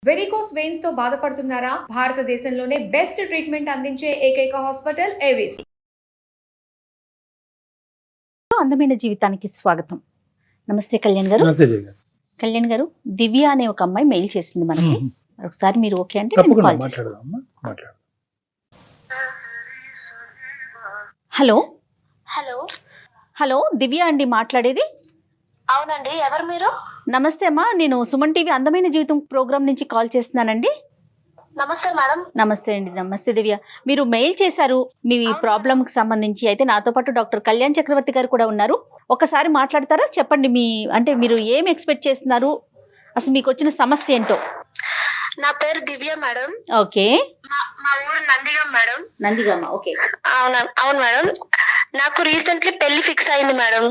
Varicose veins తో బాధపడుతున్నారా? భారతదేశంలోనే బెస్ట్ ట్రీట్మెంట్ అందించే ఏకైక హాస్పిటల్ ఏవిస్. అందమైన జీవితానికి స్వాగతం. నమస్తే కళ్యాణ్ గారు. కళ్యాణ్ గారు, దివ్య అనే ఒక అమ్మాయి మెయిల్ చేసింది మనకి. ఒకసారి మీరు ఓకే అంటే హలో హలో హలో దివ్య అండి మాట్లాడేది? అవునండి, ఎవరు మీరు? నమస్తే అమ్మా, నేను సుమన్ టీవీ అందమైన జీవితం ప్రోగ్రామ్ నుంచి కాల్ చేస్తున్నానండి. నమస్తే మేడం. నమస్తే అండి. నమస్తే దివ్య, మీరు మెయిల్ చేశారు మీ ప్రాబ్లమ్ కి సంబంధించి. అయితే నాతో పాటు డాక్టర్ కళ్యాణ్ చక్రవర్తి గారు కూడా ఉన్నారు. ఒకసారి మాట్లాడతారా? చెప్పండి, మీ అంటే మీరు ఏం ఎక్స్పెక్ట్ చేస్తున్నారు, అసలు మీకు వచ్చిన సమస్య ఏంటో. నా పేరు దివ్య మేడం. ఓకే. మా ఊరు నందిగం మేడం. నందిగామ. ఓకే. అవును మేడం, నాకు రీసెంట్లీ పెళ్లి ఫిక్స్ అయింది మేడం.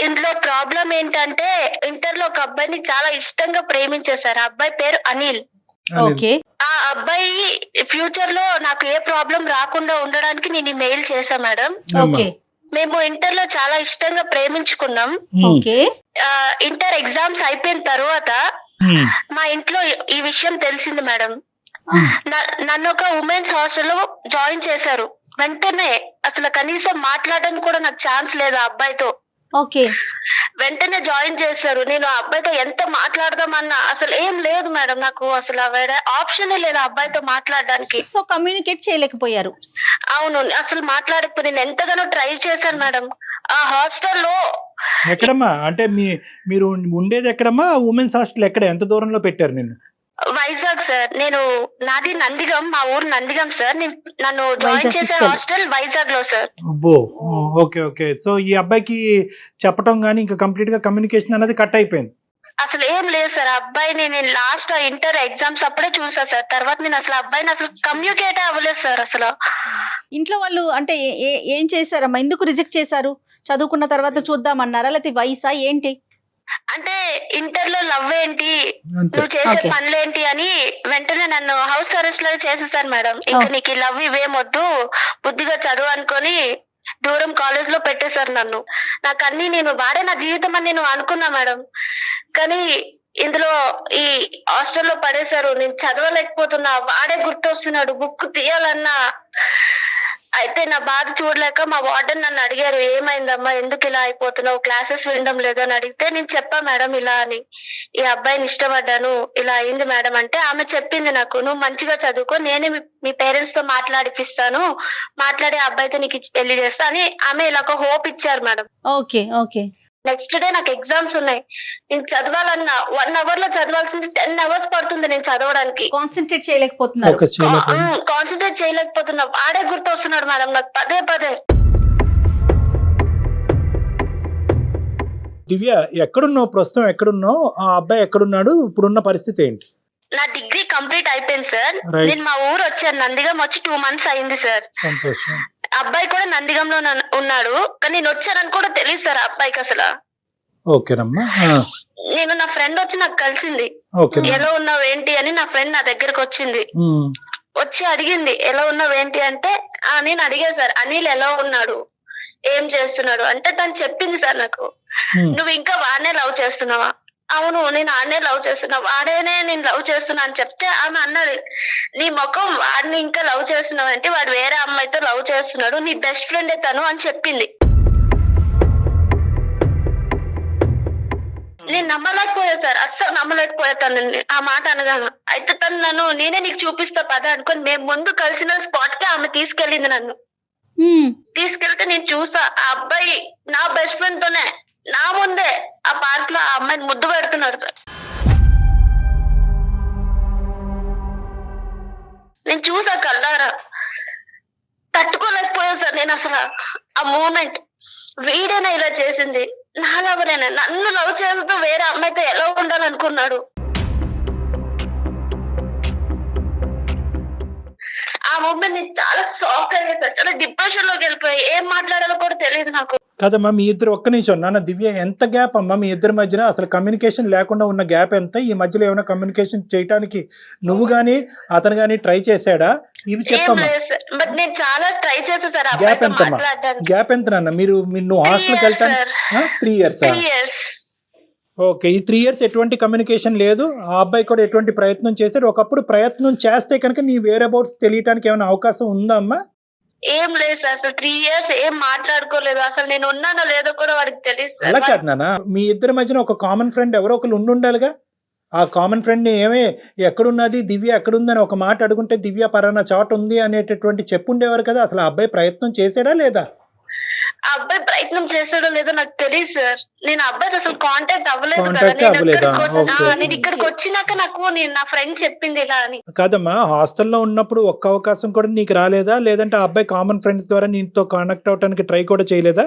ఇందులో ప్రాబ్లం ఏంటంటే, ఇంటర్ లో ఒక అబ్బాయిని చాలా ఇష్టంగా ప్రేమించేశారు. ఆ అబ్బాయి పేరు అనిల్. ఓకే. ఆ అబ్బాయి ఫ్యూచర్ లో నాకు ఏ ప్రాబ్లం రాకుండా ఉండడానికి నేను ఈ మెయిల్ చేశా మేడం. ఓకే. మేము ఇంటర్ లో చాలా ఇష్టంగా ప్రేమించుకున్నాం. ఓకే. ఇంటర్ ఎగ్జామ్స్ అయిపోయిన తర్వాత మా ఇంట్లో ఈ విషయం తెలిసింది మేడం. నన్ను ఒక ఉమెన్స్ హాస్టల్లో జాయిన్ చేశారు. వెంటనే అసలు కనీసం మాట్లాడడానికి కూడా నాకు ఛాన్స్ లేదు ఆ అబ్బాయితో. ఓకే. వెంటనే జాయిన్ చేశారు. నేను ఆ అబ్బాయితో ఎంత మాట్లాడదామన్నా అసలు ఏం లేదు మేడం, నాకు అసలు వేరే ఆప్షనే లేదు ఆ అబ్బాయితో మాట్లాడడానికి. సో కమ్యూనికేట్ చేయలేకపోయారు. అవును, అసలు మాట్లాడకపోయి నేను ఎంతగానో ట్రై చేశాను మేడం. ఆ హాస్టల్లో ఎక్కడమ్మా అంటే మీరు ఉండేది ఎక్కడమ్మా? ఉమెన్స్ హాస్టల్ ఎక్కడ, ఎంత దూరంలో పెట్టారు నిన్ను? వైజాగ్ సార్. నాది నందిగం, మా ఊరు నందిగం సార్. నన్ను జాయిన్ చేసే హాస్టల్ వైజాగ్ లో సార్. అబ్బో, ఓకే ఓకే. సో ఈ అబ్బాయికి చెప్పడం గానీ ఇంకా కంప్లీట్ గా కమ్యూనికేషన్ అనేది కట్ అయిపోయింది. అసలు ఏం లేదు సార్. అబ్బాయిని నేను లాస్ట్ ఇంటర్ ఎగ్జామ్స్ అప్పుడే చూసా సార్. తర్వాత నేను అసలు అబ్బాయిని అసలు కమ్యూనికేట్ అవ్వలేదు సార్. అసలు ఇంట్లో వాళ్ళు అంటే ఏం చేశారమ్మా? ఎందుకు రిజెక్ట్ చేశారు? చదువుకున్న తర్వాత చూద్దామన్నారా, లేకపోతే వయసా ఏంటి? అంటే ఇంటర్ లో లవ్ ఏంటి, నువ్వు చేసే పనులేంటి అని వెంటనే నన్ను హౌస్ అరెస్ట్ లో చేసేసాను మేడం. ఇంకా నీకు లవ్ ఇవేమొద్దు, బుద్ధిగా చదువు అనుకొని దూరం కాలేజ్ లో పెట్టేశారు నన్ను. నాకు అన్ని నేను వాడే నా జీవితం అని నేను అనుకున్నా మేడం. కానీ ఇందులో ఈ హాస్టల్లో పడేశారు. నేను చదవలేకపోతున్నా, వాడే గుర్తొస్తున్నాడు. బుక్ తీయాలన్నా. అయితే నా బాధ చూడలేక మా వార్డెన్ నన్ను అడిగారు, ఏమైందమ్మా, ఎందుకు ఇలా అయిపోతున్నావు, క్లాసెస్ వినడం లేదు అని అడిగితే నేను చెప్పా మేడం ఇలా అని, ఈ అబ్బాయిని ఇష్టపడ్డాను, ఇలా అయింది మేడం అంటే ఆమె చెప్పింది నాకు, నువ్వు మంచిగా చదువుకో, నేనే మీ పేరెంట్స్ తో మాట్లాడిపిస్తాను, మాట్లాడి ఆ అబ్బాయితో నీకు ఇచ్చి పెళ్లి చేస్తా అని ఆమె ఇలా ఒక హోప్ ఇచ్చారు madam. Okay. Okay. Next day నాకు ఎగ్జామ్స్ ఉన్నాయి. నేను చదవాలన్నా 1 hour లో చదవాల్సింది 10 hours పడుతుంది నేను చదవడానికి. కాన్సన్ట్రేట్ చేయలేకపోతున్నారు. కాన్సన్ట్రేట్ చేయలేకపోతున్నా. వాడే గుర్తు వస్తున్నాడు మేడం నాకు పదే పదే. దివ్య, ఎక్కడున్నావు ప్రస్తుతం? ఎక్కడున్నావు? ఆ అబ్బాయి ఎక్కడున్నాడు? ఇప్పుడున్న పరిస్థితి ఏంటి? నా డిగ్రీ కంప్లీట్ అయిపోయింది సార్. నేను మా ఊరు వచ్చాను, నందిగం వచ్చి 2 months అయింది సార్. సంతోషం. అబ్బాయి కూడా నందిగంలో ఉన్నాడు, కానీ నేను వచ్చానని కూడా తెలియదు సార్ ఆ అబ్బాయికి అసలు. ఓకేనమ్మా. నేను నా ఫ్రెండ్ వచ్చి నాకు కలిసింది, ఎలా ఉన్నావు ఏంటి అని. నా ఫ్రెండ్ నా దగ్గరకు వచ్చింది, వచ్చి అడిగింది ఎలా ఉన్నావు ఏంటి అంటే నేను అడిగా సార్, అనిల్ ఎలా ఉన్నాడు, ఏం చేస్తున్నాడు అంటే తను చెప్పింది సార్ నాకు, నువ్వు ఇంకా వాడినే లవ్ చేస్తున్నావా? అవును, నేను ఆడనే లవ్ చేస్తున్నా, వాడేనే నేను లవ్ చేస్తున్నా అని చెప్తే ఆమె అన్నది, నీ ముఖం, వాడిని ఇంకా లవ్ చేస్తున్నావు అంటే వాడు వేరే అమ్మాయితో లవ్ చేస్తున్నాడు, నీ బెస్ట్ ఫ్రెండే తను అని చెప్పింది. నేను నమ్మలేకపోయా సార్, అస్సలు నమ్మలేకపోయా తను ఆ మాట అనగాను. అయితే తను నేనే నీకు చూపిస్తా పద అనుకొని మేము ముందు కలిసిన స్పాట్ కి ఆమె తీసుకెళ్ళింది నన్ను. తీసుకెళ్తే నేను చూసా, ఆ అబ్బాయి నా బెస్ట్ ఫ్రెండ్ తోనే నా ముందే ఆ పార్క్ లో ఆ అమ్మాయిని ముద్దు పెడుతున్నాడు సార్. నేను చూసా కల్లారా, తట్టుకోలేకపోయా సార్ నేను అసలు ఆ మూమెంట్. వీడేనా ఇలా చేసింది, నా లవరేనా, నన్ను లవ్ చేస్తూ వేరే అమ్మాయితో ఎలా ఉండాలనుకున్నాడు. ఆ మూమెంట్ నేను చాలా షాక్ అయ్యా సార్, చాలా డిప్రెషన్ లోకి వెళ్ళిపోయా, ఏం మాట్లాడాలో కూడా తెలియదు నాకు. కదమ్మా, మీ ఇద్దరు ఒక్క నిమిషం. నాన్న దివ్య, ఎంత గ్యాప్ అమ్మా మీ ఇద్దరి మధ్యన? అసలు కమ్యూనికేషన్ లేకుండా ఉన్న గ్యాప్ ఎంత? ఈ మధ్యలో ఏమైనా కమ్యూనికేషన్ చేయడానికి నువ్వు గానీ అతను గానీ ట్రై చేశాడా? ఇవి చెప్పమ్మా. బట్ నేను చాలా ట్రై చేసా సార్. గ్యాప్ ఎంతమ్మా? గ్యాప్ ఎంత నాన్న? నువ్వు హాస్టల్కి వెళ్తాను 3 years. ఓకే, ఈ 3 years ఎటువంటి కమ్యూనికేషన్ లేదు, ఆ అబ్బాయి కూడా ఎటువంటి ప్రయత్నం చేశాడు. ఒకప్పుడు ప్రయత్నం చేస్తే కనుక నీ వేరే అబౌట్స్ తెలియటానికి ఏమైనా అవకాశం ఉందా అమ్మా? ఏం లేదు సార్, అసలు 3 years ఏం మాట్లాడుకోలేదు. అసలు నేను ఉన్నానో లేదో కూడా వాడికి తెలియదు అలా సార్. కాదు నాన్న, మీ ఇద్దరి మధ్యన ఒక కామన్ ఫ్రెండ్ ఎవరో ఒకరు ఉండాలిగా. ఆ కామన్ ఫ్రెండ్ ని ఏమే ఎక్కడున్నది దివ్య ఎక్కడుందని ఒక మాట అడుగుంటే దివ్య పరానా చోట ఉంది అనేటటువంటి చెప్పుండేవారు కదా. అసలు ఆ అబ్బాయి ప్రయత్నం చేసాడా లేదా? ఆ అబ్బాయి ప్రయత్నం చేసాడో లేదో నాకు తెలియదు సార్. నేను అబ్బాయి అసలు కాంటాక్ట్ అవ్వలేదు కదా. Contact అవ్వలేదా? Okay. నేను ఇక్కడికి వచ్చినాక నాకు నా ఫ్రెండ్ చెప్పింది ఇలా అని. కాదమ్మా, హాస్టల్లో ఉన్నప్పుడు ఒక్క అవకాశం కూడా నీకు రాలేదా? లేదంటే ఆ అబ్బాయి కామన్ ఫ్రెండ్స్ ద్వారా నీతో కాంటాక్ట్ అవడానికి ట్రై కూడా చేయలేదా?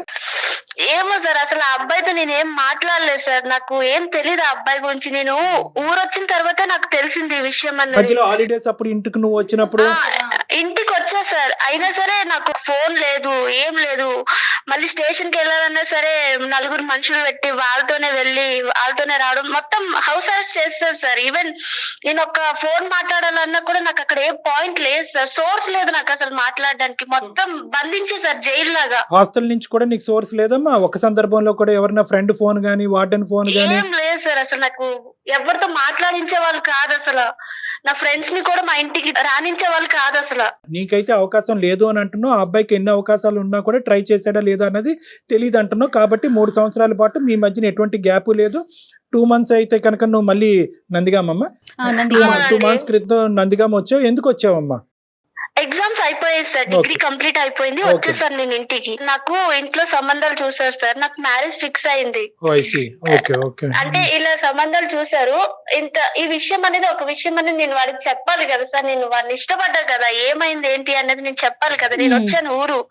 ఏమో సార్, అసలు ఆ అబ్బాయితో నేను ఏం మాట్లాడలేదు సార్. నాకు ఏం తెలియదు ఆ అబ్బాయి గురించి. నేను ఊరొచ్చిన తర్వాత నాకు తెలిసింది ఈ విషయం అన్నది. మధ్యలో హాలిడేస్ అప్పుడు ఇంటికి నువ్వు వచ్చినప్పుడు ఇంటికి వచ్చా సార్, అయినా సరే నాకు ఫోన్ లేదు, ఏం లేదు. మళ్ళీ స్టేషన్ కి వెళ్ళాలన్నా సరే 4 మనుషులు పెట్టి వాళ్ళతోనే వెళ్ళి వాళ్ళతోనే రావడం, మొత్తం హౌస్ అరెస్ట్ చేస్తారు సార్. ఈవెన్ నేను ఒక ఫోన్ మాట్లాడాలన్నా కూడా నాకు అక్కడ ఏ పాయింట్ లేదు సార్, సోర్స్ లేదు నాకు అసలు మాట్లాడడానికి. మొత్తం బంధించేసారు జైలు లాగా. హాస్టల్ నుంచి కూడా నీకు సోర్స్ లేదమ్మా? ఒక సందర్భంలో కూడా ఎవరైనా ఫ్రెండ్ ఫోన్ గానీ వార్డెన్ ఫోన్ గానీ? ఏం లేదు సార్, అసలు నాకు ఎవరితో మాట్లాడించే వాళ్ళు కాదు అసలు. నా ఫ్రెండ్స్ ని కూడా మా ఇంటికి రానించే వాళ్ళు కాదు అసలు. నీకైతే అవకాశం లేదు అని అంటున్నావు. ఆ అబ్బాయికి ఎన్ని అవకాశాలు ఉన్నా కూడా ట్రై చేశాడా లేదా అన్నది తెలియదు అంటున్నావు. కాబట్టి 3 సంవత్సరాల పాటు మీ మధ్యన ఎటువంటి గ్యాప్ లేదు. 2 months అయితే కనుక నువ్వు మళ్ళీ నందిగామమ్మా, 2 months క్రితం నందిగామ వచ్చావు. ఎందుకు వచ్చావమ్మా? ఎగ్జామ్స్ అయిపోయాయి సార్, డిగ్రీ కంప్లీట్ అయిపోయింది, వచ్చేసాను నేను ఇంటికి. నాకు ఇంట్లో సంబంధాలు చూసారు సార్, నాకు మ్యారేజ్ ఫిక్స్ అయింది. అంటే ఇలా సంబంధాలు చూసారు. ఈ విషయం అనేది ఒక విషయం అనేది నేను వాడికి చెప్పాలి కదా సార్. నేను వాడిని ఇష్టపడ్డా కదా, ఏమైంది ఏంటి అనేది నేను చెప్పాలి కదా. నేను వచ్చాను ఊరు.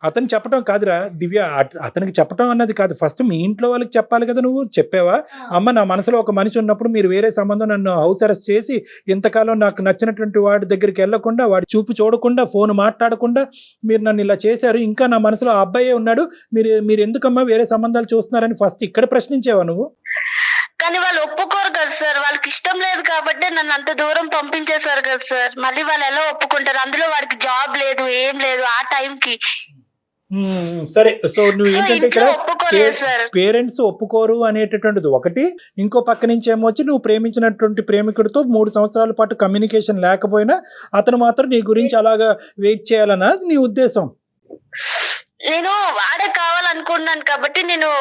అతను చెప్పడం కాదురా దివ్య, అతనికి చెప్పడం అన్నది కాదు, ఫస్ట్ మీ ఇంట్లో వాళ్ళకి చెప్పాలి కదా. నువ్వు చెప్పావా? అమ్మ, నా మనసులో ఒక మనిషి ఉన్నప్పుడు మీరు వేరే సంబంధం నన్ను హౌస్ అరెస్ట్ చేసి ఇంతకాలం నాకు నచ్చినటువంటి వాడి దగ్గరికి వెళ్లకుండా, వాడి చూపు చూడకుండా, ఫోన్ మాట్లాడకుండా మీరు నన్ను ఇలా చేశారు. ఇంకా నా మనసులో ఆ అబ్బాయే ఉన్నాడు, మీరు ఎందుకమ్మా వేరే సంబంధాలు చూస్తున్నారని ఫస్ట్ ఇక్కడ ప్రశ్నించేవా నువ్వు? కానీ వాళ్ళు ఒప్పుకోరు కదా సార్, వాళ్ళకి ఇష్టం లేదు కాబట్టి నన్ను అంత దూరం పంపించేశారు కదా సార్. మళ్ళీ వాళ్ళు ఎలా ఒప్పుకుంటారు? అందులో వాడికి జాబ్ లేదు, ఏం లేదు ఆ టైంకి. సరే, సో నువ్వు ఏంటంటే ఇక్కడ ఒప్పుకోలేదు సార్. పేరెంట్స్ ఒప్పుకోరు అనేటటువంటిది ఒకటి. ఇంకో పక్క నుంచి ఏమో వచ్చి నువ్వు ప్రేమించినటువంటి ప్రేమికుడితో 3 సంవత్సరాల పాటు కమ్యూనికేషన్ లేకపోయినా అతను మాత్రం నీ గురించి అలాగా వెయిట్ చేయాలన్నా నీ ఉద్దేశం? నేను వాడే కావాలనుకున్నాను కాబట్టి నేను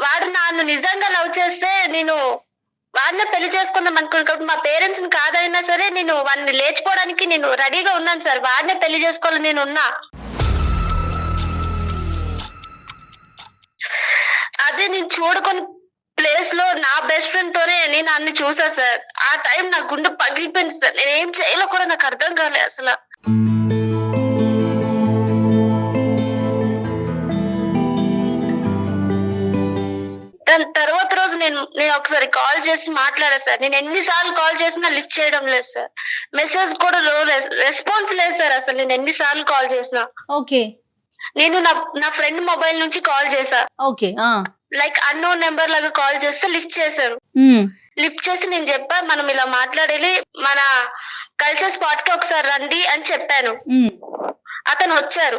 వాడు నన్ను నిజంగా లవ్ చేస్తే నేను వాడిని పెళ్లి చేసుకుందాం అనుకున్నాను. కాబట్టి మా పేరెంట్స్ ని కాదైనా సరే నేను వాడిని లేచిపోవడానికి నేను రెడీగా ఉన్నాను సార్. వాడినే పెళ్లి చేసుకోవాలని నేను ఉన్నా. అదే నేను చూడుకుని ప్లేస్ లో నా బెస్ట్ ఫ్రెండ్ తోనే నేను అన్ని చూసా సార్. ఆ టైం నా గుండె పగిలిపోయింది సార్. నేను ఏం చేయాలో కూడా నాకు అర్థం కాలేదు అసలు. దాని తర్వాత రోజు నేను ఒకసారి కాల్ చేసి మాట్లాడా సార్. నేను ఎన్నిసార్లు కాల్ చేసినా లిఫ్ట్ చేయడం లేదు సార్. మెసేజ్ కూడా రెస్పాన్స్ లేదు సార్. అసలు నేను ఎన్నిసార్లు కాల్ చేసినా. ఓకే, నేను నా ఫ్రెండ్ మొబైల్ నుంచి కాల్ చేసా. ఓకే, లైక్ అన్నోన్ నెంబర్ లాగా కాల్ చేస్తే లిఫ్ట్ చేశారు. లిఫ్ట్ చేసి నేను చెప్పా, మనం ఇలా మాట్లాడాలి, మన కలిసే స్పాట్ కి ఒకసారి రండి అని చెప్పాను. అతను వచ్చారు.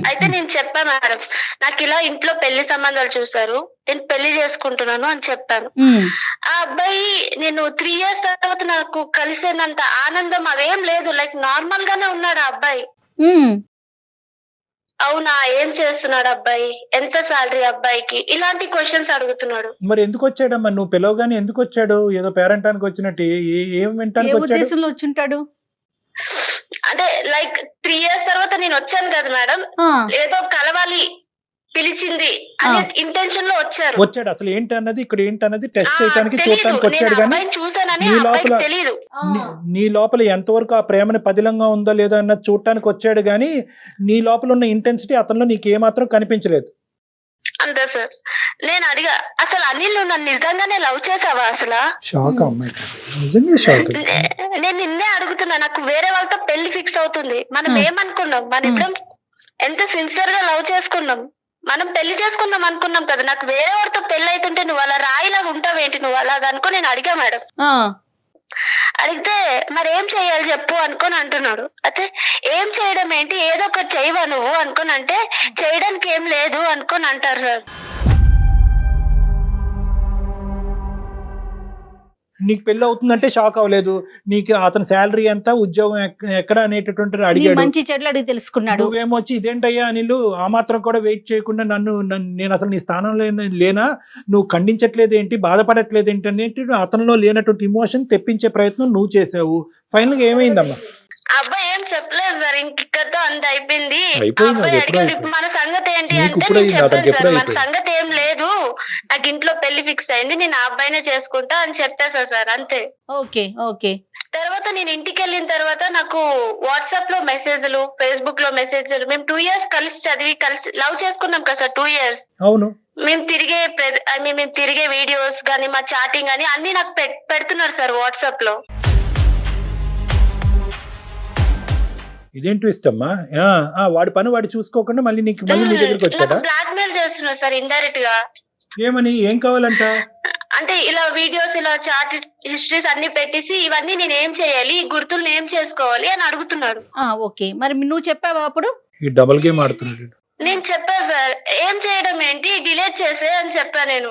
అయితే నేను చెప్పా, మేడం నాకు ఇలా ఇంట్లో పెళ్లి సంబంధాలు చూసారు, నేను పెళ్లి చేసుకుంటున్నాను అని చెప్పాను. ఆ అబ్బాయి నేను 3 years తర్వాత నాకు కలిసేంత ఆనందం అవేం లేదు, లైక్ నార్మల్ గానే ఉన్నాడు ఆ అబ్బాయి. అవునా, ఏం చేస్తున్నాడు అబ్బాయి, ఎంత సాలరీ అబ్బాయికి, ఇలాంటి క్వశ్చన్స్ అడుగుతున్నాడు. మరి ఎందుకు వచ్చాడమ్మా? నువ్వు పిలవగానే ఎందుకు వచ్చాడు? ఏదో పేరెంటానికి వచ్చినట్టు ఏం వింటానికి వచ్చాడు? అంటే లైక్ 3 years తర్వాత నేను వచ్చాను కదా మేడం, ఏదో కలవాలి పిలిచింది అనే ఇంటెన్షన్ లో వచ్చాడు. అసలు ఏంటి అన్నది ఇక్కడ ఏంటి అన్నది టెస్ట్ చేయడానికి చూడటానికి వచ్చాడు. కానీ నీ లోపల ఎంతవరకు ఆ ప్రేమని పదిలంగా ఉందో లేదో అన్నది చూడటానికి వచ్చాడు. కానీ నీ లోపల ఉన్న ఇంటెన్సిటీ అతనిలో నీకు ఏమాత్రం కనిపించలేదు. అంతే సార్. నేను అడిగా, అసలు అనిల్ నువ్వు నన్ను నిజంగానే లవ్ చేసావా? అసలు షాక్ అమ్మాయి, నిజంగా షాక్. నేను నిన్నే అడుగుతున్నా, నాకు వేరే వాళ్ళతో పెళ్లి ఫిక్స్ అవుతుంది. మనం ఏమనుకున్నాం, మన ఇద్దరం ఎంత సిన్సియర్ గా లవ్ చేసుకున్నాం, మనం పెళ్లి చేసుకుందాం అనుకున్నాం కదా. నాకు వేరే వాడితో పెళ్లి అవుతుంటే నువ్వు అలా రాయిలాగా ఉంటావేంటి, నువ్వు అలాగా అనుకో నేను అడిగా మేడం. అడిగితే మరి ఏం చెయ్యాలి చెప్పు అనుకొని అంటున్నాడు. అయితే ఏం చేయడం ఏంటి, ఏదో ఒకటి చేయవా నువ్వు అనుకొని అంటే చేయడానికి ఏం లేదు అనుకొని అంటారు సార్. నీకు పెళ్లి అవుతుందంటే షాక్ అవ్వలేదు, నీకు అతని శాలరీ ఎంత, ఉద్యోగం ఎక్కడ అనేటటువంటి అడిగాడు. మంచి చెడ్లు అడిగి తెలుసుకున్నాడు. నువ్వేమొచ్చి ఇదేంటయ్యా అనిలు ఆ మాత్రం కూడా వెయిట్ చేయకుండా నేను అసలు నీ స్థానంలో లేనా, నువ్వు ఖండించట్లేదు ఏంటి, బాధపడట్లేదు ఏంటి అనేది అతనిలో లేనటువంటి ఇమోషన్ తెప్పించే ప్రయత్నం నువ్వు చేసావు. ఫైనల్ గా ఏమైందమ్మా? అబ్బాయి ఏం చెప్పలేదు సార్, ఇంకతో అంత అయిపోయింది. అయిపోయింది, అబ్బాయి అది ఎప్పుడో అడిగాడు అయిపోయింది. మన సంగతి ఏంటి నీకు అంటే ఇప్పుడు నేను అయింది, చెప్పాను అతనికి సార్ ఎప్పుడో మన అయిపోయింది. సంగతి ఏం లేదు, నాకు ఇంట్లో పెళ్లి ఫిక్స్ అయింది, నేను ఆ అబ్బాయినే చేసుకుంటా అని చెప్పేసా సార్, అంతే. Okay okay. తర్వాత నేను ఇంటికి వెళ్ళిన తర్వాత నాకు వాట్సాప్ లో మెసేజ్లు, ఫేస్బుక్ లో మెసేజ్లు, మేము 2 years కలిసి చదివి కలిసి లవ్ చేసుకున్నాం కదా సార్, 2 years. అవును. మేము తిరిగే వీడియోస్ గానీ మా చాటింగ్ గానీ అన్ని నాకు పెడుతున్నారు సార్ వాట్సాప్ లో. ఇదేం ట్విస్ట్ అమ్మా? వాడి పని వాడు చూసుకోకుండా మళ్ళీ నీ దగ్గరికి వచ్చాడా? బ్లాక్ మెయిల్ చేస్తున్నారు సార్ ఇండైరెక్ట్ గా. ఏమని, ఏం కావాలంట? అంటే ఇలా వీడియోస్, ఇలా చాట్ హిస్టరీస్ అన్ని పెట్టేసి ఇవన్నీ నేను ఏం చేయాలి, ఈ గుర్తులు ఏం చేసుకోవాలి అని అడుగుతున్నాడు. ఓకే, మరి నువ్వు చెప్పావా అప్పుడు? ఈ డబుల్ గేమ్ ఆడుతున్నాడు. నేను చెప్పాను సార్, ఏం చేయడం ఏంటి, డిలీట్ చేసే అని చెప్పా. నేను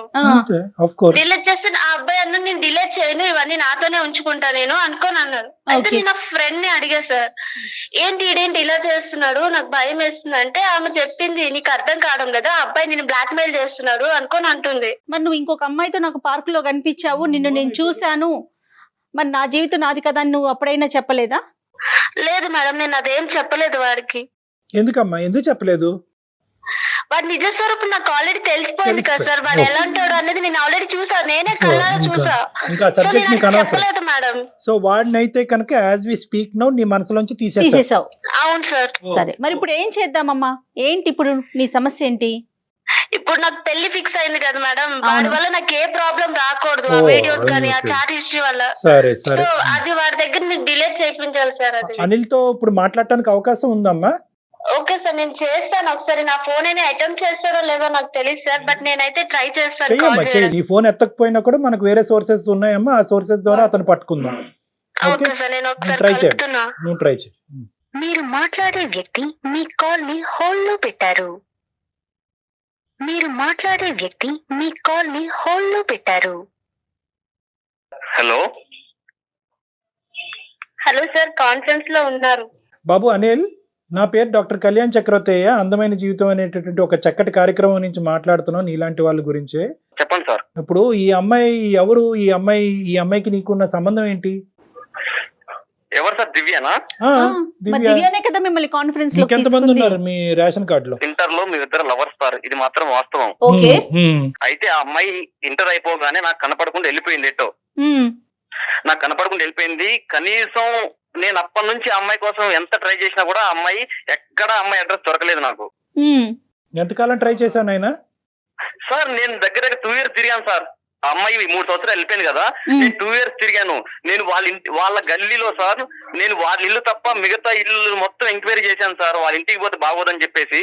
డిలీట్ చేస్తే ఆ అబ్బాయి అన్న నేను డిలీట్ చేయను, ఇవన్నీ నాతోనే ఉంచుకుంటా నేను అనుకోని అన్నాడు. అయితే నేను నా ఫ్రెండ్ ని అడిగా సార్, ఇదేంటి ఇలా చేస్తున్నాడు, నాకు భయం వేస్తుంది అంటే ఆమె చెప్పింది, నీకు అర్థం కావడం లేదా, ఆ అబ్బాయి నేను బ్లాక్ మెయిల్ చేస్తున్నాడు అనుకోని అంటుంది. మరి నువ్వు ఇంకొక అమ్మాయితో నాకు పార్క్ లో కనిపించావు, నిన్ను నేను చూశాను, మరి నా జీవితం నాది కదా అని నువ్వు అప్పుడైనా చెప్పలేదా? లేదు మేడం, నేను అదేం చెప్పలేదు వాడికి. ఎందుకమ్మా, ఎందుకు చెప్పలేదు? వాడి నిజ స్వరూపం నాకు ఆల్రెడీ తెలిసిపోయింది కదా సార్, వాడు ఎలా ఉంటాడు అనేది నేను ఆల్రెడీ చూసా, నేనే కళ్ళారా చూసా. సో నేను చెప్పలేదు మేడం. సో వాడినైతే కనుక యాజ్ వి స్పీక్ నౌ నీ మనసులోంచి తీసేసావు. అవును సార్. సరే, మరి ఇప్పుడు ఏం చేద్దామమ్మా, ఏంటి ఇప్పుడు నీ సమస్య ఏంటి? ఇప్పుడు నాకు పెళ్లి ఫిక్స్ అయింది కదా మేడం, వాడి వల్ల నాకు ఏ ప్రాబ్లం రాకూడదు, ఆ వీడియోస్ కానీ ఆ చాట్ హిస్టరీ వల్ల. సరే సరే, సో అది వాడి దగ్గర నేను డిలీట్ చేయించాలి సార్. అది అనిల్ తో ఇప్పుడు మాట్లాడటానికి అవకాశం ఉందమ్మా? ఓకే సార్, నేను చేస్తాను ఒకసారి. నా ఫోన్ అయినా అటెంప్ట్ చేస్తారో లేదో నాకు తెలియదు సార్, బట్ నేనైతే ట్రై చేస్తాను. నీ ఫోన్ ఎత్తకపోయినా కూడా మనకు వేరే సోర్సెస్ ఉన్నాయమ్మా, ఆ సోర్సెస్ ద్వారా అతను పట్టుకుందాం. ఓకే సార్, నేను ఒకసారి కలుపుతున్నా. నువ్వు ట్రై చేయి. మీరు మాట్లాడే వ్యక్తి మీ కాల్ ని హోల్డ్ లో పెట్టారు. మీరు మాట్లాడే వ్యక్తి మీ కాల్ ని హోల్డ్ లో పెట్టారు. హలో హలో సార్, కాన్ఫరెన్స్ లో ఉన్నారు. బాబు అనిల్, నా పేరు డాక్టర్ కళ్యాణ్ చక్రవర్తి. అందమైన జీవితం అనేటటువంటి ఒక చక్కటి కార్యక్రమం నుంచి మాట్లాడుతున్నాను నీలాంటి వాళ్ళ గురించే. చెప్పండి సార్. ఇప్పుడు ఈ అమ్మాయి ఎవరు? ఈ అమ్మాయికి నీకున్న సంబంధం ఏంటి? ఎవరు సార్? దివ్యనా? దివ్యనే కదా మిమ్మల్ని కాన్ఫరెన్స్ లో ఎంతమంది ఉన్నారు మీ రేషన్ కార్డులో? ఇంటర్ లో మీ ఇద్దరు లవర్స్ సార్, ఇది మాత్రం వాస్తవం. ఓకే. అయితే ఆ అమ్మాయి ఇంటర్ అయిపోగానే నాకు కనపడకుండా వెళ్ళిపోయింది. ఎటో నాకు కనపడకుండా వెళ్ళిపోయింది. కనీసం నేను అప్పటి నుంచి ఆ అమ్మాయి కోసం ఎంత ట్రై చేసినా కూడా ఆ అమ్మాయి ఎక్కడ అమ్మాయి అడ్రస్ దొరకలేదు నాకు. ఎంతకాలం ట్రై చేశాను నాయన? సార్ నేను దగ్గర 2 years తిరిగాను సార్. ఆ అమ్మాయి 3 సంవత్సరాలు వెళ్ళిపోయింది కదా, నేను 2 years తిరిగాను. నేను వాళ్ళ గల్లీలో సార్, నేను వాళ్ళ ఇల్లు తప్ప మిగతా ఇల్లు మొత్తం ఎంక్వైరీ చేశాను సార్. వాళ్ళ ఇంటికి పోతే బాగోదని చెప్పేసి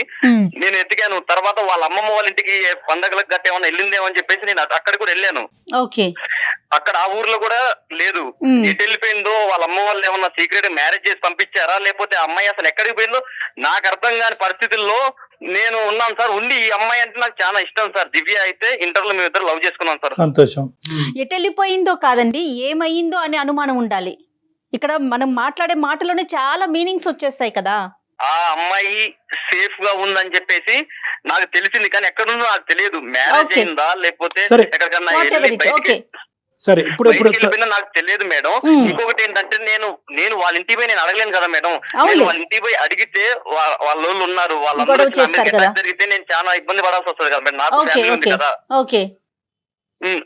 నేను ఎత్తికాను. తర్వాత వాళ్ళ అమ్మమ్మ వాళ్ళ ఇంటికి పండగలకు గట్ట ఏమన్నా వెళ్ళిందేమని చెప్పేసి నేను అక్కడికి కూడా వెళ్ళాను. అక్కడ ఆ ఊర్లో కూడా లేదు. ఎటు వెళ్ళిపోయిందో, వాళ్ళ అమ్మ వాళ్ళు ఏమన్నా సీక్రెట్ మ్యారేజ్ చేసి పంపించారా, లేకపోతే అమ్మాయి అసలు ఎక్కడికి పోయిందో నాకు అర్థం కాని పరిస్థితుల్లో నేను ఉన్నాను సార్. ఉండి ఈ అమ్మాయి అంటే నాకు చాలా ఇష్టం సార్. దివ్య అయితే ఇంటర్ లో మేము ఇద్దరు లవ్ చేసుకున్నాం సార్. సంతోషం. ఎటు వెళ్ళిపోయిందో కాదండి, ఏమైందో అనే అనుమానం ఉండాలి. ఇక్కడ మనం మాట్లాడే మాటలోనే చాలా మీనింగ్స్ వచ్చేస్తాయి కదా. ఆ అమ్మాయి సేఫ్ గా ఉందని చెప్పేసి నాకు తెలిసింది, కానీ ఎక్కడుందో నాకు తెలియదు. మ్యారేజ్ అయిందా లేకపోతే ఎక్కడికన్నా సరే ఇప్పుడు నాకు తెలియదు మేడం. ఇంకొకటి ఏంటంటే నేను వాళ్ళ ఇంటికి పోయి నేను అడగలేను కదా మేడం. నేను వాళ్ళ ఇంటికి పోయి అడిగితే వాళ్ళు ఉన్నారు, వాళ్ళందరూ జరిగితే నేను చాలా ఇబ్బంది పడాల్సి వస్తుంది కదా మేడం. నాకు ఫ్యామిలీ ఉంది కదా.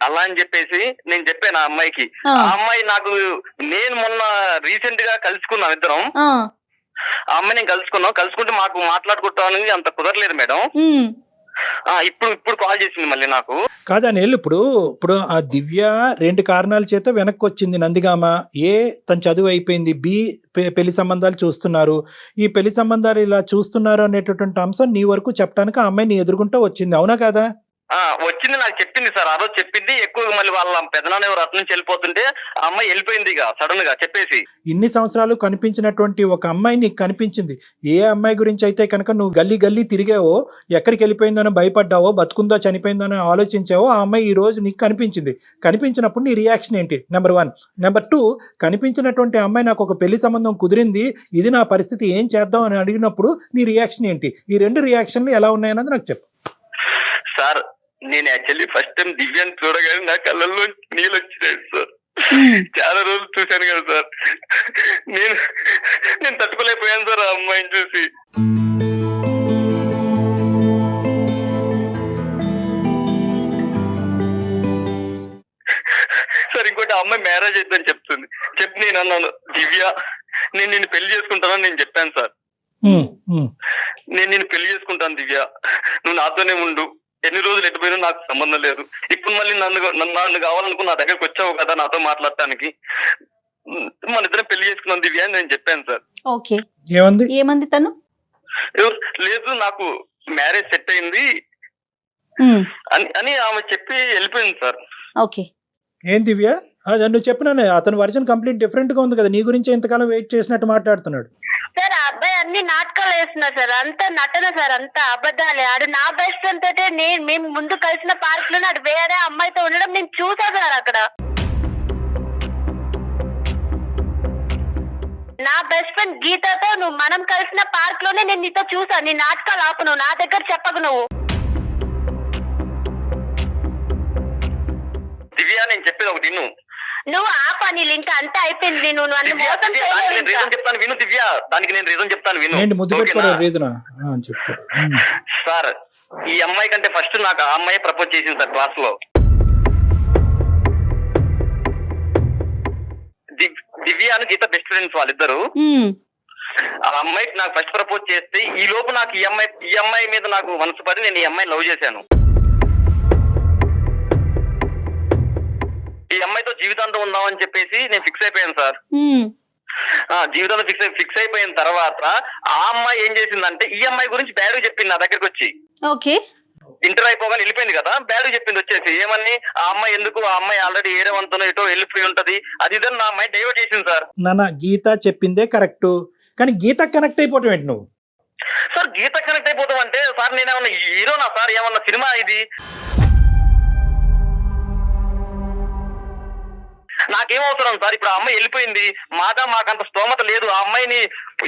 అలా అని చెప్పేసి నేను చెప్పాను ఆ అమ్మాయికి. ఆ అమ్మాయి నాకు, నేను మొన్న రీసెంట్ గా కలుసుకున్నాం ఇద్దరం. ఆ అమ్మాయి నేను కలుసుకుంటే మాకు మాట్లాడుకుంటానికి అంత కుదరలేదు మేడం. ఇప్పుడు కాల్ చేసింది మళ్ళీ నాకు. కాదని ఇప్పుడు ఆ దివ్య 2 కారణాల చేత వెనక్కి వచ్చింది నందిగామ. ఏ, తన చదువు అయిపోయింది. బి, పెళ్లి సంబంధాలు చూస్తున్నారు. ఈ పెళ్లి సంబంధాలు ఇలా చూస్తున్నారు అనేటటువంటి అంశం నీ వరకు చెప్పడానికి ఆ అమ్మాయి నీ ఎదుర్కొంటూ వచ్చింది, అవునా కదా? వచ్చింది, నాకు చెప్పింది సార్. ఆ రోజు చెప్పింది. ఎక్కువగా మళ్ళీ వాళ్ళ పెదనాన్న ఎవరు అటు నుంచి వెళ్ళిపోతుంటే ఆ అమ్మాయి వెళ్ళిపోయింది ఇక సడన్ గా చెప్పేసి. ఇన్ని సంవత్సరాలు కనిపించినటువంటి ఒక అమ్మాయి నీకు కనిపించింది. ఏ అమ్మాయి గురించి అయితే కనుక నువ్వు గల్లీ గల్లీ తిరిగావో, ఎక్కడికి వెళ్ళిపోయిందనో భయపడ్డావో, బతుకుందో చనిపోయిందనో ఆలోచించావో, ఆ అమ్మాయి ఈ రోజు నీకు కనిపించింది. కనిపించినప్పుడు నీ రియాక్షన్ ఏంటి? నెంబర్ 1. నెంబర్ 2, కనిపించినటువంటి అమ్మాయి నాకు ఒక పెళ్లి సంబంధం కుదిరింది, ఇది నా పరిస్థితి, ఏం చేద్దాం అని అడిగినప్పుడు నీ రియాక్షన్ ఏంటి? ఈ 2 రియాక్షన్లు ఎలా ఉన్నాయన్నది నాకు చెప్పు. సార్, నేను యాక్చువల్లీ ఫస్ట్ టైం దివ్యాన్ని చూడగానే నా కళ్ళల్లో నీళ్ళు వచ్చినాయి సార్. చాలా రోజులు చూశాను కదా సార్, నేను తట్టుకోలేకపోయాను సార్ ఆ అమ్మాయిని చూసి. సార్ ఇంకోటి, ఆ అమ్మాయి మ్యారేజ్ అయిద్దని చెప్తుంది. నేను అన్నాను, దివ్య నేను నిన్ను పెళ్లి చేసుకుంటానని నేను చెప్పాను సార్. నేను నిన్ను పెళ్లి చేసుకుంటాను దివ్య, నువ్వు నాతోనే ఉండు, ఎన్ని రోజులు ఎటుపోయినా నాకు సంబంధం లేదు. ఇప్పుడు మళ్ళీ నన్ను కావాలనుకుని నా దగ్గరకు వచ్చావు కదా నాతో మాట్లాడటానికి, మన ఇద్దరం పెళ్లి చేసుకున్నాం దివ్య అని నేను చెప్పాను సార్. ఓకే, ఏమంది తను? లేదు, నాకు మ్యారేజ్ సెట్ అయింది అని ఆమె చెప్పి వెళ్ళిపోయింది సార్. ఓకే, ఏం దివ్య నువ్వు చెప్పినానే, అతని వర్షన్ కంప్లీట్ డిఫరెంట్ గా ఉంది కదా, నీ గురించి ఎంతకాలం వెయిట్ చేసినట్టు మాట్లాడుతున్నాడు. సార్ ఆ అబ్బాయి అన్ని నాటకాలు వేస్తున్నారు సార్, అంతా నటన సార్, అంతా అబద్ధాలే. ఆడు నా బెస్ట్ ఫ్రెండ్ తోటే మేము ముందు కలిసిన పార్క్ లో ఆడు వేరే అమ్మాయితో ఉండడం నేను చూసా సార్. అక్కడ నా బెస్ట్ ఫ్రెండ్ గీతతో మనం కలిసిన పార్క్ లోనే నేను నీతో చూసా. నీ నాటకాలు ఆపు, నువ్వు నా దగ్గర చెప్పకు. దివ్య నేను చెప్పేది ఒకటి నువ్వు ఆపా, నీ లింక్ అంతా అయిపోయింది. నువ్వు నన్ను మోసం చెప్తాను విను దివ్య, దానికి నేను రీజన్ చెప్తాను విను. సార్, ఈ అమ్మాయి కంటే ఫస్ట్ నాకు ఆ అమ్మాయి ప్రపోజ్ చేసింది సార్ క్లాస్ లో. దివ్య అని గీత బెస్ట్ ఫ్రెండ్స్ వాళ్ళిద్దరు. ఆ అమ్మాయికి నాకు ఫస్ట్ ప్రపోజ్ చేస్తే ఈ లోపు నాకు ఈ అమ్మాయి మీద నాకు మనసు పడి నేను ఈ అమ్మాయిని లవ్ చేశాను. ఈ అమ్మాయితో జీవితాంతం ఉందామని చెప్పేసి నేను ఫిక్స్ అయిపోయాను సార్. జీవితంలో ఫిక్స్ అయిపోయిన తర్వాత ఆ అమ్మాయి ఏం చేసిందంటే ఈ అమ్మాయి గురించి బ్యాడ్ చెప్పింది నా దగ్గరకు వచ్చి. ఓకే, ఇంటర్ అయిపోగానే వెళ్ళిపోయింది కదా, బ్యాడ్ చెప్పింది వచ్చేసి. ఏమని, ఆ అమ్మాయి ఎందుకు, ఆ అమ్మాయి ఆల్రెడీ ఏరే వంతనో ఎటో వెళ్ళిపోయి ఉంటది, అది ఇదని నా అమ్మాయి డైవర్ట్ చేసింది సార్. నాన్న, గీత చెప్పిందే కరెక్ట్, కానీ గీత కనెక్ట్ అయిపోవటం ఏంటి నువ్వు? సార్ గీత కనెక్ట్ అయిపోతాం అంటే సార్ నేనేమన్నా హీరోనా సార్? ఏమన్నా సినిమా ఇది? నాకేం అవసరం సార్? ఇప్పుడు ఆ అమ్మాయి వెళ్ళిపోయింది, మాకంత స్తోమత లేదు. ఆ అమ్మాయిని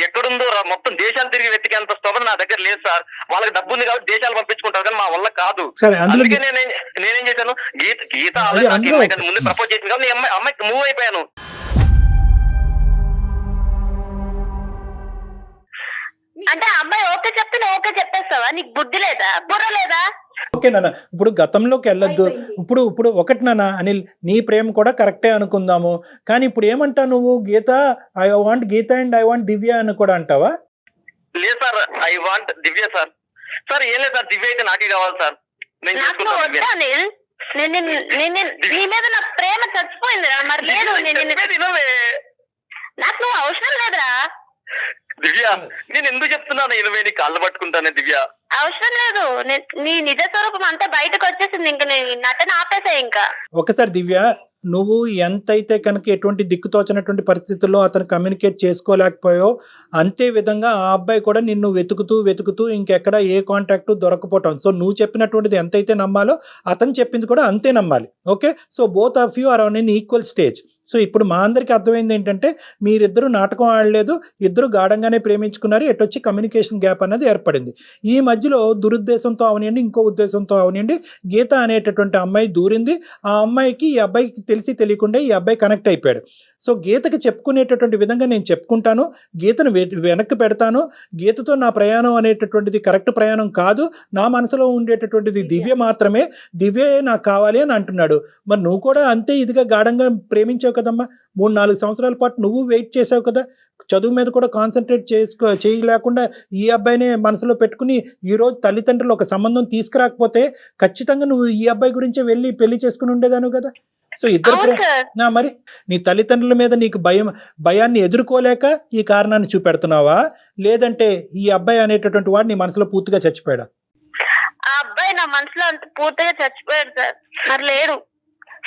ఎక్కడుందో మొత్తం దేశాలు తిరిగి వెతికేంత స్తోమత నా దగ్గర లేదు సార్. వాళ్ళకి డబ్బు ఉంది కాబట్టి దేశాలు పంపించుకుంటారు, కానీ మా వల్ల కాదు. అందుకే నేనేం చేశాను, గీత ఆల్రెడీ ముందు ప్రపోజ్ చేసింది కాబట్టి అమ్మాయికి మూవ్ అయిపోయాను. అంటే అమ్మాయి ఓకే చెప్తే ఓకే చెప్పేస్తావా? నీకు బుద్ధి లేదా, బుర్ర లేదా? ఓకే నాన్న, ఇప్పుడు గతంలోకి వెళ్ళొద్దు. ఇప్పుడు ఒకటి నాన్న అనిల్, నీ ప్రేమ కూడా కరెక్టే అనుకుందాము, కానీ ఇప్పుడు ఏమంటా నువ్వు? Geetha, I want Geetha and I want Divya అని కూడా అంటావా? లేదు sir, I want Divya sir. Sir ఏం లేదు సార్, దివ్య అయితే నాకే కావాలి సార్. నేను నీ మీద నా ప్రేమ చచ్చిపోయిందిరా. మరి లేదు, నాకు నువ్వు అవసరం లేదురా. దివ్య నేను ఎందుకు చెప్తున్నాను, 20 కాళ్ళు పట్టుకుంటానే దివ్య. అవసరం లేదు, నీ నిజ స్వరూపం అంతా బయటకు వచ్చేసింది. ఇంకా నేను నటన ఆపేసా. ఇంకా ఒకసారి దివ్య, నువ్వు ఎంతైతే కనుక ఎటువంటి దిక్కుతోచినటువంటి పరిస్థితుల్లో అతను కమ్యూనికేట్ చేసుకోలేకపోయావు, అంతే విధంగా ఆ అబ్బాయి కూడా నిన్ను వెతుకుతూ ఇంకెక్కడ ఏ కాంటాక్ట్ దొరకపోవటం. సో నువ్వు చెప్పినటువంటిది ఎంతైతే నమ్మాలో అతను చెప్పింది కూడా అంతే నమ్మాలి. Okay, so both of you are on an equal stage. సో ఇప్పుడు మా అందరికి అర్థమైంది ఏంటంటే, మీరిద్దరు నాటకం ఆడలేదు, ఇద్దరు గాఢంగానే ప్రేమించుకున్నారు, ఎటొచ్చి కమ్యూనికేషన్ గ్యాప్ అనేది ఏర్పడింది. ఈ మధ్యలో దురుద్దేశంతో అవనివ్వండి, ఇంకో ఉద్దేశంతో అవనివ్వండి, గీత అనేటటువంటి అమ్మాయి దూరింది. ఆ అమ్మాయికి ఈ అబ్బాయికి తెలిసి తెలియకుండా ఈ అబ్బాయి కనెక్ట్ అయిపోయాడు. సో గీతకి చెప్పుకునేటటువంటి విధంగా నేను చెప్పుకుంటాను, గీతను వెనక్కి పెడతాను. గీతతో నా ప్రయాణం అనేటటువంటిది కరెక్ట్ ప్రయాణం కాదు, నా మనసులో ఉండేటటువంటిది దివ్య మాత్రమే, దివ్యే నాకు కావాలి అని అంటున్నాడు. మరి నువ్వు కూడా అంతే ఇదిగా గాఢంగా ప్రేమించావు కదమ్మా. 3-4 సంవత్సరాల పాటు నువ్వు వెయిట్ చేసావు కదా, చదువు మీద కూడా కాన్సన్ట్రేట్ చేయలేకుండా ఈ అబ్బాయినే మనసులో పెట్టుకుని ఈరోజు తల్లిదండ్రులు ఒక సంబంధం తీసుకురాకపోతే ఖచ్చితంగా నువ్వు ఈ అబ్బాయి గురించే వెళ్ళి పెళ్లి చేసుకుని ఉండేదాను కదా. సో ఇద్దరు మరి నీ తల్లిదండ్రుల మీద నీకు భయాన్ని ఎదుర్కోలేక ఈ కారణాన్ని చూపెడుతున్నావా, లేదంటే ఈ అబ్బాయి అనేటటువంటి వాడు నీ మనసులో పూర్తిగా చచ్చిపోయాడా? ఆ అబ్బాయి అబ్బాయి నా మనసులో అంత పూర్తిగా చచ్చిపోయాడు సార్, మరి లేడు.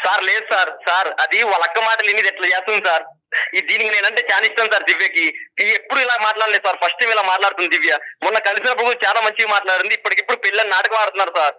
సార్ లేదు సార్, సార్ అది వాళ్ళ అక్క మాటలు ఇన్ని ఎట్లా చేస్తుంది సార్. దీనికి నేనంటే చాలా ఇష్టం సార్ దివ్యకి. ఎప్పుడు ఇలా మాట్లాడలేదు సార్, ఫస్ట్ టైం ఇలా మాట్లాడుతుంది దివ్య. మొన్న కలిసినప్పుడు కూడా చాలా మంచిగా మాట్లాడింది. ఇప్పటికిప్పుడు పెళ్ళని నాటకం ఆడుతున్నారు సార్.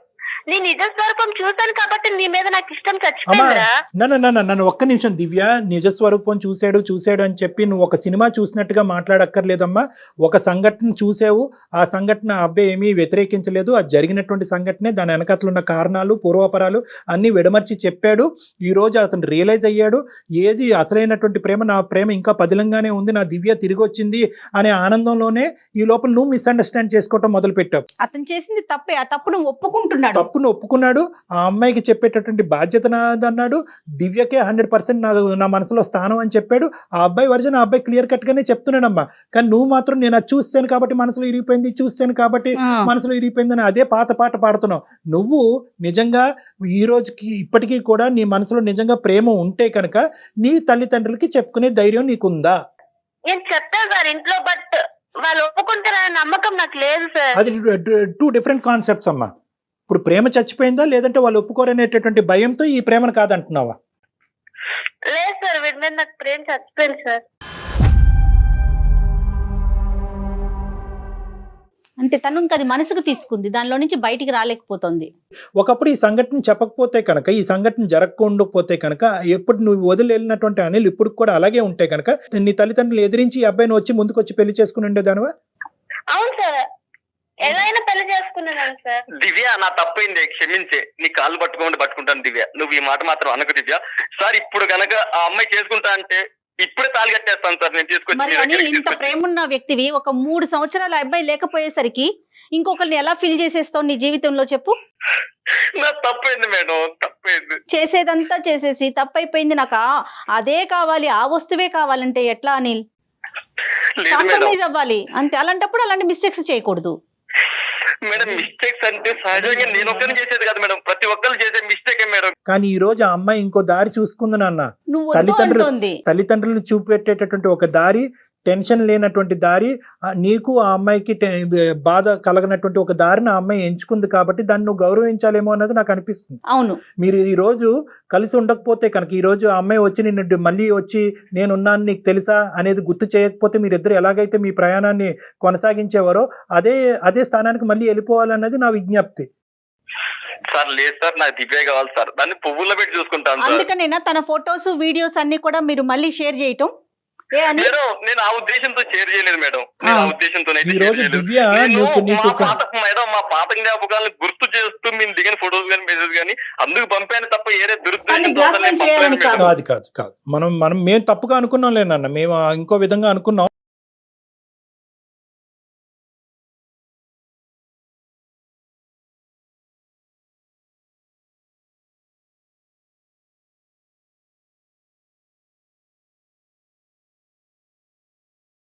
నీ నిజ స్వరూపం చూసాను కాబట్టి నీ మీద నాకు ఇష్టం చచ్చిపోయిందిరా. నన్ను ఒక్క నిమిషం దివ్య, నిజ స్వరూపం చూశాడు అని చెప్పి నువ్వు ఒక సినిమా చూసినట్టుగా మాట్లాడక్కర్లేదమ్మా. ఒక సంఘటన చూసావు, ఆ సంఘటన అబ్బాయి ఏమీ వ్యతిరేకించలేదు, అది జరిగినటువంటి సంఘటనే, దాని వెనకట్లు ఉన్న కారణాలు పూర్వపరాలు అన్ని విడమర్చి చెప్పాడు. ఈ రోజు అతను రియలైజ్ అయ్యాడు, ఏది అసలైనటువంటి ప్రేమ, నా ప్రేమ ఇంకా పదిలంగానే ఉంది, నా దివ్య తిరిగి వచ్చింది అనే ఆనందంలోనే ఈ లోపల నువ్వు మిస్అండర్స్టాండ్ చేసుకోవటం మొదలు పెట్టావు. అతను చేసింది తప్పే, ఆ తప్పును ఒప్పుకుంటున్నాడు, తప్పును ఒప్పుకున్నాడు. ఆ అమ్మాయికి చెప్పేటటువంటి బాధ్యత నాదన్నాడు. దివ్యకే 100% నా మనసులో స్థానం అని చెప్పాడు. ఆ అబ్బాయి వర్జన్ ఆ అబ్బాయి క్లియర్ కట్ గానే చెప్తున్నాడమ్మా. కానీ నువ్వు మాత్రం నేను అది చూస్తాను కాబట్టి మనసులో ఇరిగిపోయింది, చూస్తాను కాబట్టి మనసులో ఇరిగిపోయింది అని అదే పాత పాట పాడుతున్నావు. నువ్వు నిజంగా ఈ రోజుకి ఇప్పటికీ కూడా నీ మనసులో నిజంగా ప్రేమ ఉంటే కనుక నీ తల్లిదండ్రులకి చెప్పుకునే ధైర్యం నీకుందా? నేను చెప్తాను సార్ ఇంట్లో, బట్ వాళ్ళు ఒప్పుకుంటారనే నమ్మకం నాకు లేదు సార్. అది 2 డిఫరెంట్ కాన్సెప్ట్స్ అమ్మా. ఇప్పుడు ప్రేమ చచ్చిపోయిందా లేదంటే వాళ్ళు ఒప్పుకోరనేటటువంటి భయంతో ఈ ప్రేమను కాదంటున్నావా? లేదు సార్, వీడి మీద నాకు ప్రేమ చచ్చిపోయింది సార్. అంటే తను ఇంకా అది మనసుకు తీసుకుంది, దానిలో నుంచి బయటికి రాలేకపోతుంది. ఒకప్పుడు ఈ సంఘటన చెప్పకపోతే కనుక, ఈ సంఘటన జరగకపోతే కనుక, ఎప్పుడు నువ్వు వదిలి వెళ్ళినటువంటి అనిల్ ఇప్పుడు కూడా అలాగే ఉంటే కనుక నీ తల్లిదండ్రులు ఎదిరించి ఈ అబ్బాయిని వచ్చి ముందుకు వచ్చి పెళ్లి చేసుకుని ఉండేదానివా? అవును సార్, ఎలా అయినా పెళ్లి చేసుకున్నాను సార్. దివ్య నా తప్పైంది, క్షమించే. నీ కాళ్ళు పట్టుకుంటాను దివ్య. నువ్వు ఈ మాట మాత్రం అనకు దివ్య. సార్ ఇప్పుడు గనక ఆ అమ్మాయి చేసుకుంటా అంటే ఇప్పుడే తాళి కట్టేస్తాను సార్ నేను మరి అనిల్, ఇంత తీసుకొచ్చి. ప్రేమ ఉన్న వ్యక్తివి ఒక 3 సంవత్సరాల అబ్బాయి లేకపోయేసరికి ఇంకొకరిని ఎలా ఫీల్ చేసేస్తావు నీ జీవితంలో చెప్పు? నా తప్పైంది మేడం, తప్పైంది. చేసేదంతా చేసేసి తప్పైపోయింది, నాకు అదే కావాలి, ఆ వస్తువే కావాలంటే ఎట్లా అనిల్? లేదు మేడం, కాంప్రమైజ్ అవ్వాలి అంతే. అలాంటప్పుడు అలాంటి మిస్టేక్స్ చేయకూడదు మేడం మిస్టేక్స్ అంటే సహజంగా నేను ఒక్కరిని చేసేది కాదు మేడం, ప్రతి ఒక్కరు చేసే మిస్టేకే మేడం. కానీ ఈ రోజు ఆ అమ్మాయి ఇంకో దారి చూసుకుంది నాన్న. నువ్వు వద్దు అంటుంది. తల్లిదండ్రులు చూపెట్టేటటువంటి ఒక దారి, టెన్షన్ లేనటువంటి దారి, నీకు ఆ అమ్మాయికి బాధ కలగనటువంటి ఒక దారిని ఆ అమ్మాయి ఎంచుకుంది కాబట్టి దాన్ని నువ్వు గౌరవించాలేమో అన్నది నాకు అనిపిస్తుంది. అవును, మీరు ఈ రోజు కలిసి ఉండకపోతే కనుక, ఈ రోజు ఆ అమ్మాయి వచ్చి నిన్ను మళ్ళీ వచ్చి నేనున్నాను నీకు తెలుసా అనేది గుర్తు చేయకపోతే, మీరిద్దరు ఎలాగైతే మీ ప్రయాణాన్ని కొనసాగించేవారో అదే స్థానానికి మళ్ళీ వెళ్ళిపోవాలన్నది నా విజ్ఞప్తి. సార్ లేదు సార్, నాకు దివ్య కావాలి సార్, దాన్ని పువ్వుల్లో పెట్టి చూసుకుంటాను సార్. అందుకనేనా తన ఫొటోస్ వీడియోస్ అన్ని కూడా మీరు మళ్ళీ షేర్ చేయటం? మేడం నేను ఆ ఉద్దేశంతో షేర్ చేయలేదు మేడం, నేను ఆ ఉద్దేశంతో ఈ రోజు దివ్య మేడం మా పాత జ్ఞాపకాలను గుర్తు చేస్తూ మేము దిగిన ఫొటోస్ కానీ మెసేజ్ కానీ అందుకు పంపాను తప్ప ఏరే దురుద్దేశంతో కాదు మేము తప్పుగా అనుకున్నాం లేనన్న, మేము ఇంకో విధంగా అనుకున్నాం.